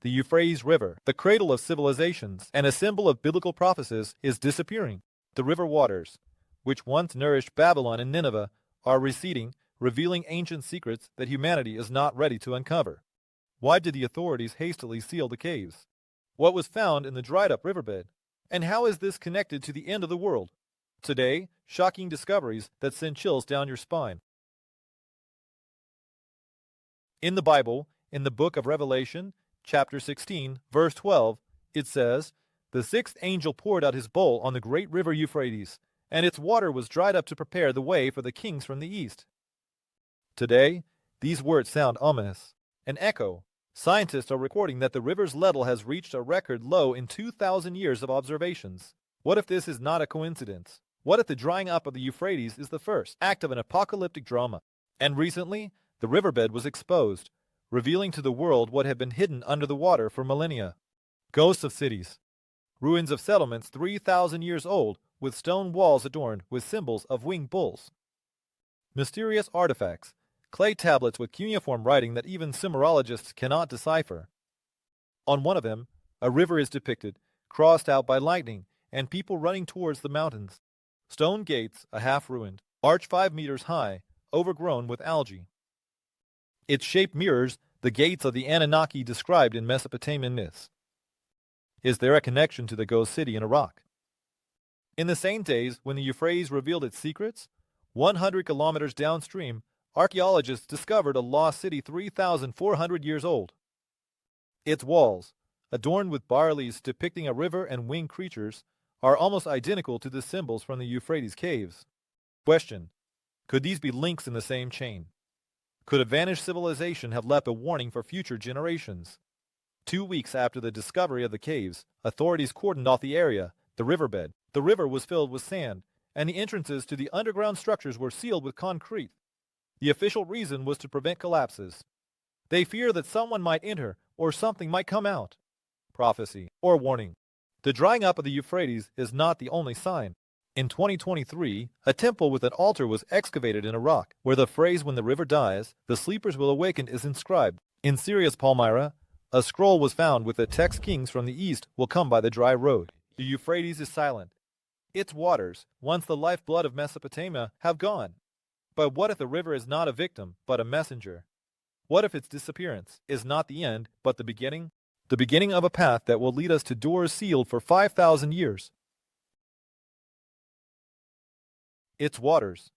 The Euphrates River, the cradle of civilizations and a symbol of biblical prophecies, is disappearing. The river waters, which once nourished Babylon and Nineveh, are receding, revealing ancient secrets that humanity is not ready to uncover. Why did the authorities hastily seal the caves? What was found in the dried-up riverbed? And how is this connected to the end of the world? Today, shocking discoveries that send chills down your spine. In the Bible, in the book of Revelation, chapter 16, verse 12, it says, "The sixth angel poured out his bowl on the great river Euphrates, and its water was dried up to prepare the way for the kings from the east." Today, these words sound ominous. An echo. Scientists are recording that the river's level has reached a record low in 2,000 years of observations. What if this is not a coincidence? What if the drying up of the Euphrates is the first act of an apocalyptic drama? And recently, the riverbed was exposed, revealing to the world what had been hidden under the water for millennia. Ghosts of cities. Ruins of settlements 3,000 years old, with stone walls adorned with symbols of winged bulls. Mysterious artifacts. Clay tablets with cuneiform writing that even Sumerologists cannot decipher. On one of them, a river is depicted, crossed out by lightning, and people running towards the mountains. Stone gates, a half-ruined, arch 5 meters high, overgrown with algae. Its shape mirrors the gates of the Anunnaki described in Mesopotamian myths. Is there a connection to the ghost city in Iraq? In the same days when the Euphrates revealed its secrets, 100 kilometers downstream, archaeologists discovered a lost city 3,400 years old. Its walls, adorned with bas-reliefs depicting a river and winged creatures, are almost identical to the symbols from the Euphrates caves. Question: could these be links in the same chain? Could a vanished civilization have left a warning for future generations? 2 weeks after the discovery of the caves, authorities cordoned off the area, the riverbed. The river was filled with sand, and the entrances to the underground structures were sealed with concrete. The official reason was to prevent collapses. They fear that someone might enter or something might come out. Prophecy or warning. The drying up of the Euphrates is not the only sign. In 2023, a temple with an altar was excavated in Iraq, where the phrase "when the river dies, the sleepers will awaken" is inscribed. In Syria's Palmyra, a scroll was found with the text "Kings from the east will come by the dry road." The Euphrates is silent. Its waters, once the lifeblood of Mesopotamia, have gone. But what if the river is not a victim, but a messenger? What if its disappearance is not the end, but the beginning? The beginning of a path that will lead us to doors sealed for 5,000 years. Its waters.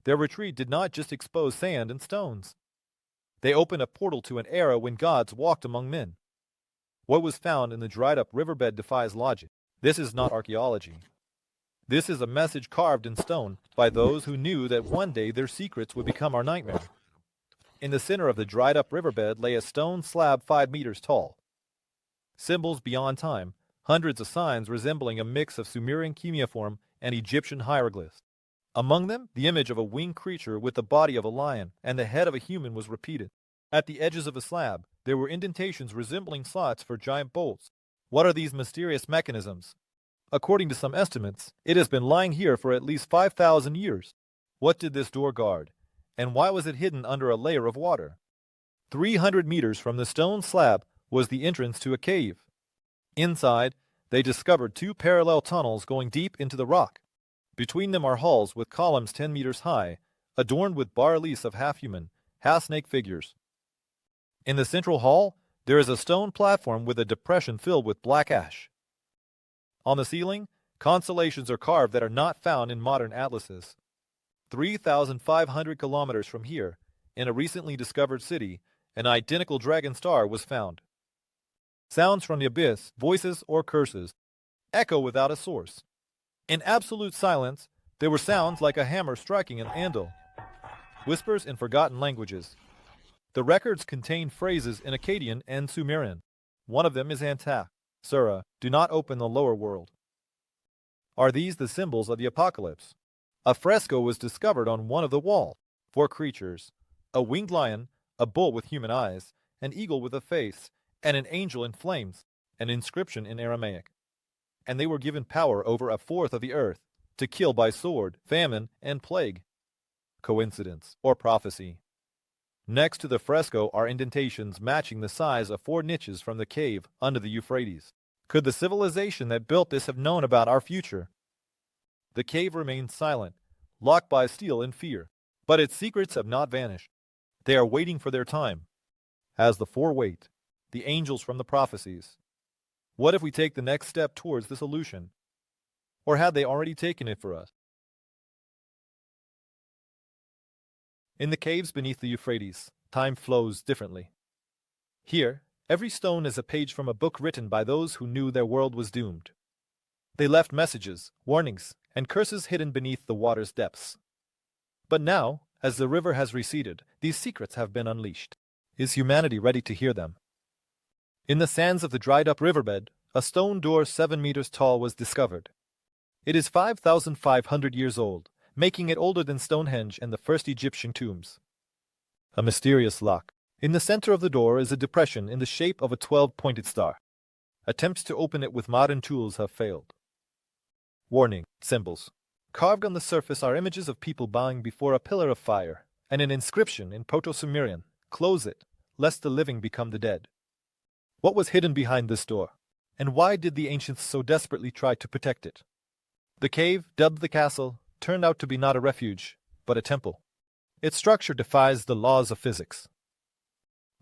Their retreat did not just expose sand and stones. They opened a portal to an era when gods walked among men. What was found in the dried-up riverbed defies logic. This is not archaeology. This is a message carved in stone by those who knew that one day their secrets would become our nightmare. In the center of the dried-up riverbed lay a stone slab 5 meters tall. Symbols beyond time, hundreds of signs resembling a mix of Sumerian cuneiform and Egyptian hieroglyphs. Among them, the image of a winged creature with the body of a lion and the head of a human was repeated. At the edges of the slab, there were indentations resembling slots for giant bolts. What are these mysterious mechanisms? According to some estimates, it has been lying here for at least 5,000 years. What did this door guard? And why was it hidden under a layer of water? 300 meters from the stone slab was the entrance to a cave. Inside, they discovered 2 parallel tunnels going deep into the rock. Between them are halls with columns 10 meters high, adorned with bas-reliefs of half-human, half-snake figures. In the central hall, there is a stone platform with a depression filled with black ash. On the ceiling, constellations are carved that are not found in modern atlases. 3,500 kilometers from here, in a recently discovered city, an identical dragon star was found. Sounds from the abyss, voices or curses, echo without a source. In absolute silence, there were sounds like a hammer striking an anvil. Whispers in forgotten languages. The records contain phrases in Akkadian and Sumerian. One of them is Antah, Surah, do not open the lower world. Are these the symbols of the apocalypse? A fresco was discovered on one of the walls. 4 creatures, a winged lion, a bull with human eyes, an eagle with a face, and an angel in flames, an inscription in Aramaic. And they were given power over 1/4 of the earth, to kill by sword, famine, and plague. Coincidence or prophecy? Next to the fresco are indentations matching the size of 4 niches from the cave under the Euphrates. Could the civilization that built this have known about our future? The cave remains silent, locked by steel and fear, but its secrets have not vanished. They are waiting for their time. As the 4 wait, the angels from the prophecies. What if we take the next step towards the solution? Or had they already taken it for us? In the caves beneath the Euphrates, time flows differently. Here, every stone is a page from a book written by those who knew their world was doomed. They left messages, warnings, and curses hidden beneath the water's depths. But now, as the river has receded, these secrets have been unleashed. Is humanity ready to hear them? In the sands of the dried-up riverbed, a stone door 7 meters tall was discovered. It is 5,500 years old, making it older than Stonehenge and the first Egyptian tombs. A mysterious lock. In the center of the door is a depression in the shape of a 12-pointed star. Attempts to open it with modern tools have failed. Warning: symbols. Carved on the surface are images of people bowing before a pillar of fire, and an inscription in Proto-Sumerian: "Close it, lest the living become the dead." What was hidden behind this door? And why did the ancients so desperately try to protect it? The cave, dubbed the castle, turned out to be not a refuge, but a temple. Its structure defies the laws of physics.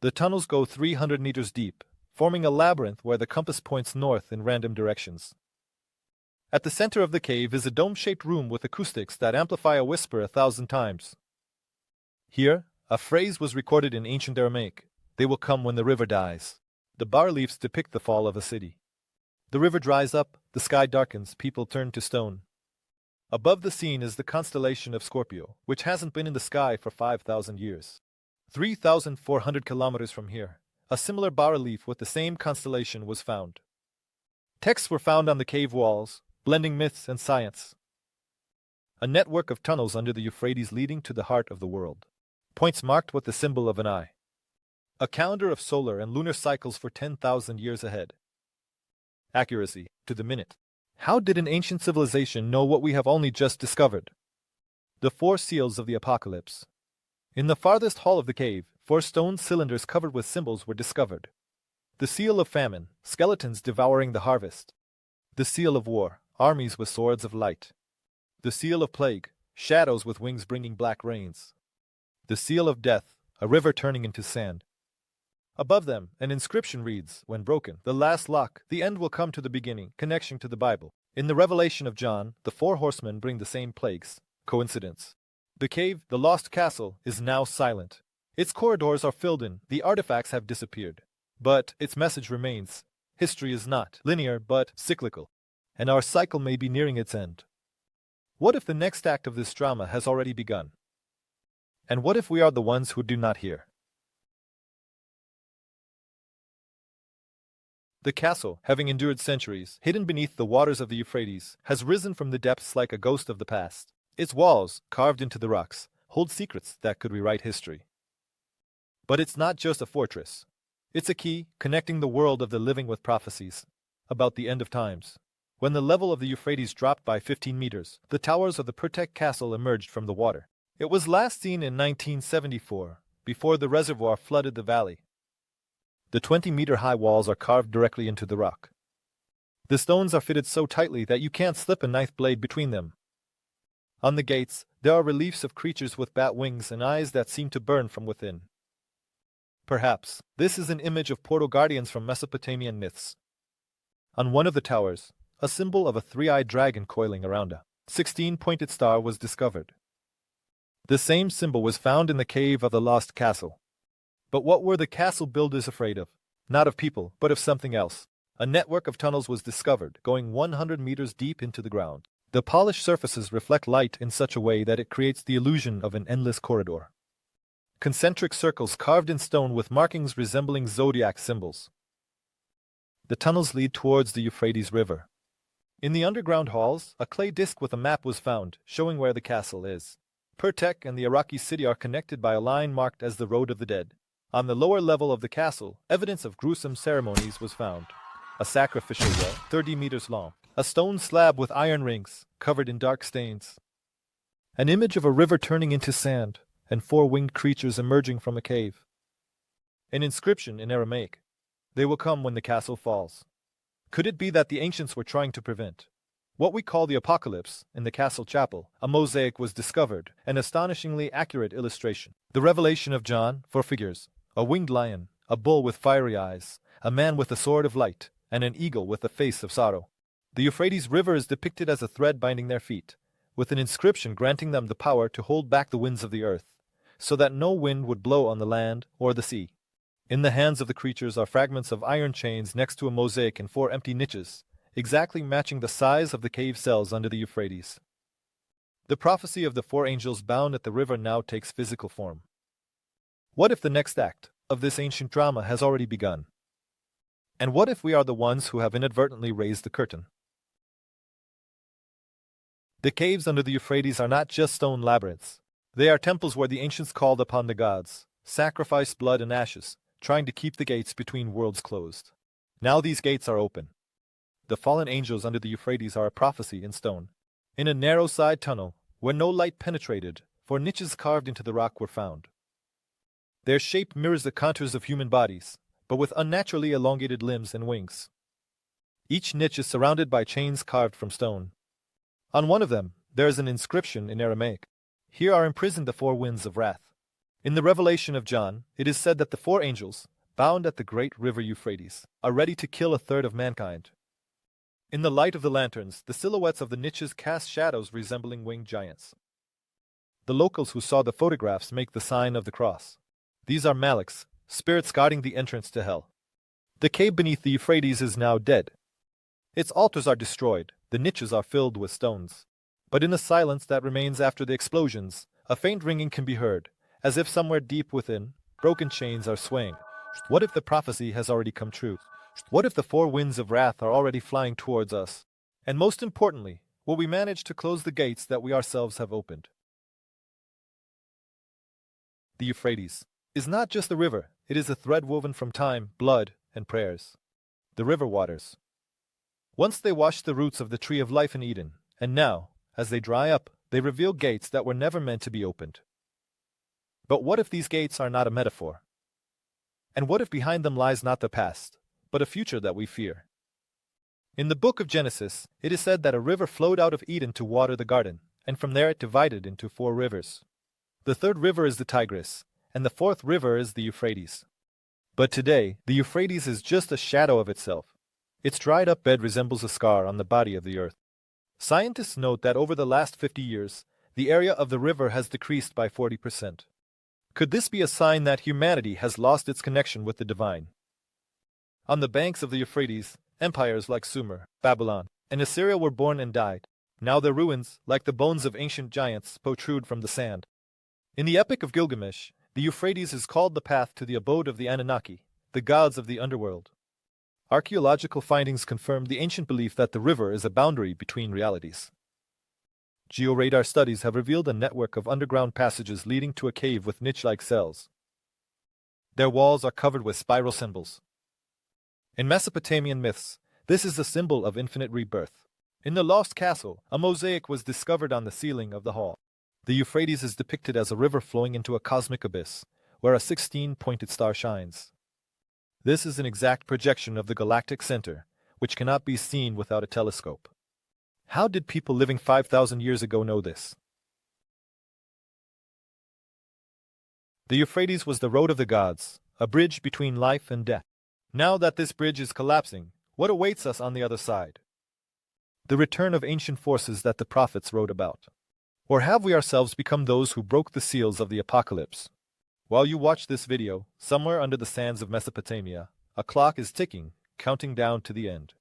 The tunnels go 300 meters deep, forming a labyrinth where the compass points north in random directions. At the center of the cave is a dome-shaped room with acoustics that amplify a whisper 1,000 times. Here, a phrase was recorded in ancient Aramaic: "They will come when the river dies." The bas-reliefs depict the fall of a city. The river dries up, the sky darkens, people turn to stone. Above the scene is the constellation of Scorpio, which hasn't been in the sky for 5,000 years. 3,400 kilometers from here, a similar bas-relief with the same constellation was found. Texts were found on the cave walls, blending myths and science. A network of tunnels under the Euphrates leading to the heart of the world. Points marked with the symbol of an eye. A calendar of solar and lunar cycles for 10,000 years ahead. Accuracy, to the minute. How did an ancient civilization know what we have only just discovered? The 4 seals of the apocalypse. In the farthest hall of the cave, 4 stone cylinders covered with symbols were discovered. The seal of famine, skeletons devouring the harvest. The seal of war, armies with swords of light. The seal of plague, shadows with wings bringing black rains. The seal of death, a river turning into sand. Above them, an inscription reads: "When broken, the last lock, the end will come to the beginning," connection to the Bible. In the Revelation of John, the 4 horsemen bring the same plagues. Coincidence? The cave, the lost castle, is now silent. Its corridors are filled in, the artifacts have disappeared. But its message remains. History is not linear, but cyclical. And our cycle may be nearing its end. What if the next act of this drama has already begun? And what if we are the ones who do not hear? The castle, having endured centuries, hidden beneath the waters of the Euphrates, has risen from the depths like a ghost of the past. Its walls, carved into the rocks, hold secrets that could rewrite history. But it's not just a fortress. It's a key connecting the world of the living with prophecies about the end of times. When the level of the Euphrates dropped by 15 meters, the towers of the Pertek castle emerged from the water. It was last seen in 1974, before the reservoir flooded the valley. The 20-meter-high walls are carved directly into the rock. The stones are fitted so tightly that you can't slip a knife blade between them. On the gates, there are reliefs of creatures with bat wings and eyes that seem to burn from within. Perhaps this is an image of portal guardians from Mesopotamian myths. On one of the towers, a symbol of a 3-eyed dragon coiling around a 16-pointed star was discovered. The same symbol was found in the cave of the lost castle. But what were the castle builders afraid of? Not of people, but of something else. A network of tunnels was discovered, going 100 meters deep into the ground. The polished surfaces reflect light in such a way that it creates the illusion of an endless corridor. Concentric circles carved in stone with markings resembling zodiac symbols. The tunnels lead towards the Euphrates River. In the underground halls, a clay disc with a map was found, showing where the castle is. Pertek and the Iraqi city are connected by a line marked as the Road of the Dead. On the lower level of the castle, evidence of gruesome ceremonies was found. A sacrificial well, 30 meters long. A stone slab with iron rings, covered in dark stains. An image of a river turning into sand, and four winged creatures emerging from a cave. An inscription in Aramaic. They will come when the castle falls. Could it be that the ancients were trying to prevent what we call the apocalypse? In the castle chapel, a mosaic was discovered, an astonishingly accurate illustration. The revelation of John, four figures: a winged lion, a bull with fiery eyes, a man with a sword of light, and an eagle with a face of sorrow. The Euphrates River is depicted as a thread binding their feet, with an inscription granting them the power to hold back the winds of the earth, so that no wind would blow on the land or the sea. In the hands of the creatures are fragments of iron chains next to a mosaic and four empty niches, exactly matching the size of the cave cells under the Euphrates. The prophecy of the four angels bound at the river now takes physical form. What if the next act of this ancient drama has already begun? And what if we are the ones who have inadvertently raised the curtain? The caves under the Euphrates are not just stone labyrinths. They are temples where the ancients called upon the gods, sacrificed blood and ashes, trying to keep the gates between worlds closed. Now these gates are open. The fallen angels under the Euphrates are a prophecy in stone. In a narrow side tunnel, where no light penetrated, four niches carved into the rock were found. Their shape mirrors the contours of human bodies, but with unnaturally elongated limbs and wings. Each niche is surrounded by chains carved from stone. On one of them, there is an inscription in Aramaic. Here are imprisoned the four winds of wrath. In the Revelation of John, it is said that the four angels, bound at the great river Euphrates, are ready to kill a third of mankind. In the light of the lanterns, the silhouettes of the niches cast shadows resembling winged giants. The locals who saw the photographs make the sign of the cross. These are Malaks, spirits guarding the entrance to hell. The cave beneath the Euphrates is now dead. Its altars are destroyed, the niches are filled with stones. But in the silence that remains after the explosions, a faint ringing can be heard, as if somewhere deep within, broken chains are swaying. What if the prophecy has already come true? What if the four winds of wrath are already flying towards us? And most importantly, will we manage to close the gates that we ourselves have opened? The Euphrates is not just a river, it is a thread woven from time, blood, and prayers. The river waters. Once they washed the roots of the tree of life in Eden, and now, as they dry up, they reveal gates that were never meant to be opened. But what if these gates are not a metaphor? And what if behind them lies not the past, but a future that we fear? In the book of Genesis, it is said that a river flowed out of Eden to water the garden, and from there it divided into four rivers. The third river is the Tigris, and the fourth river is the Euphrates. But today, the Euphrates is just a shadow of itself. Its dried-up bed resembles a scar on the body of the earth. Scientists note that over the last 50 years, the area of the river has decreased by 40%. Could this be a sign that humanity has lost its connection with the divine? On the banks of the Euphrates, empires like Sumer, Babylon, and Assyria were born and died. Now their ruins, like the bones of ancient giants, protrude from the sand. In the Epic of Gilgamesh, the Euphrates is called the path to the abode of the Anunnaki, the gods of the underworld. Archaeological findings confirm the ancient belief that the river is a boundary between realities. Georadar studies have revealed a network of underground passages leading to a cave with niche-like cells. Their walls are covered with spiral symbols. In Mesopotamian myths, this is the symbol of infinite rebirth. In the Lost Castle, a mosaic was discovered on the ceiling of the hall. The Euphrates is depicted as a river flowing into a cosmic abyss, where a 16-pointed star shines. This is an exact projection of the galactic center, which cannot be seen without a telescope. How did people living 5,000 years ago know this? The Euphrates was the road of the gods, a bridge between life and death. Now that this bridge is collapsing, what awaits us on the other side? The return of ancient forces that the prophets wrote about. Or have we ourselves become those who broke the seals of the apocalypse? While you watch this video, somewhere under the sands of Mesopotamia, a clock is ticking, counting down to the end.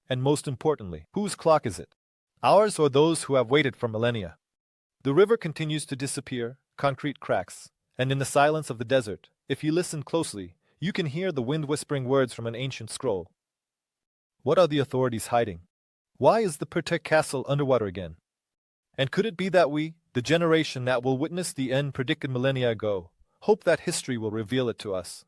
And most importantly, whose clock is it? Ours or those who have waited for millennia? The river continues to disappear, concrete cracks, and in the silence of the desert, if you listen closely, you can hear the wind whispering words from an ancient scroll. What are the authorities hiding? Why is the Pertek castle underwater again? And could it be that we, the generation that will witness the end predicted millennia ago, hope that history will reveal it to us?